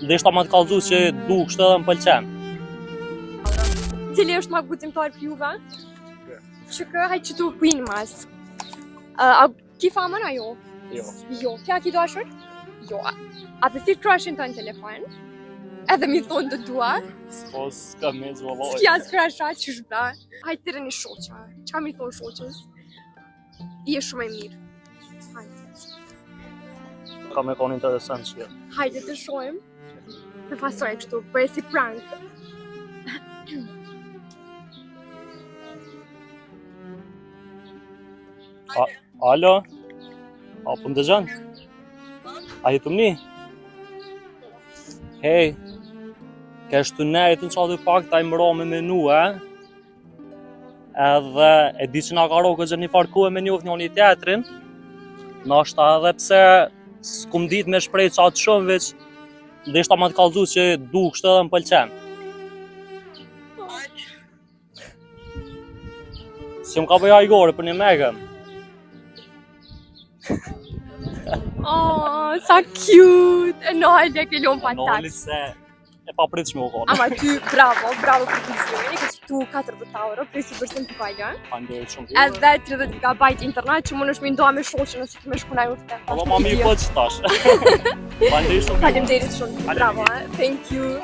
Ndeshta më të kallëzues që du kështë edhe më pëlqen. Cili është më guzimtar për juve? Që kë hajtë që tu pinë mas. A ki famën a jo? Jo. Jo. Kja ki dashur? Jo. A të thirë crushin të në telefon? Edhe mi thonë të dua? Po s'ka me zvoloj. S'kja s'krasha që shbra. Hajtë të rëni shoqa. Qa mi thonë shoqës? I e shumë e mirë. Hajtë. Ka me konë interesant që. Hajde të shojmë. Në pasoj kështu, për e si prank. Alo? A po më dëgjon? A jetu mni? Hej, kesh të nejtë në qatë pak ta i mëro me menu, Edhe e di që nga ka ro këtë një farku e me njoft njoni teatrin. Nashta edhe pse s'kum dit me shprej qatë shumë, veç ndeshta më të kallëzues që du kështë edhe më pëlqen. Si më ka bëja i gore për një megëm. Oh, sa cute! E në hajde ke lom pa Noli tax. se e pa prit që me u konë. Ama ty, bravo për pozicionin, e këtë tu 40 euro, presi përsen të kajga. Faleminderit shumë. Edhe 30 GB internet që mund është me ndoa me shoqë nëse të me shku na urte. Po ma mirë po që tash. Faleminderit shumë. Faleminderit shumë, bravo, thank you.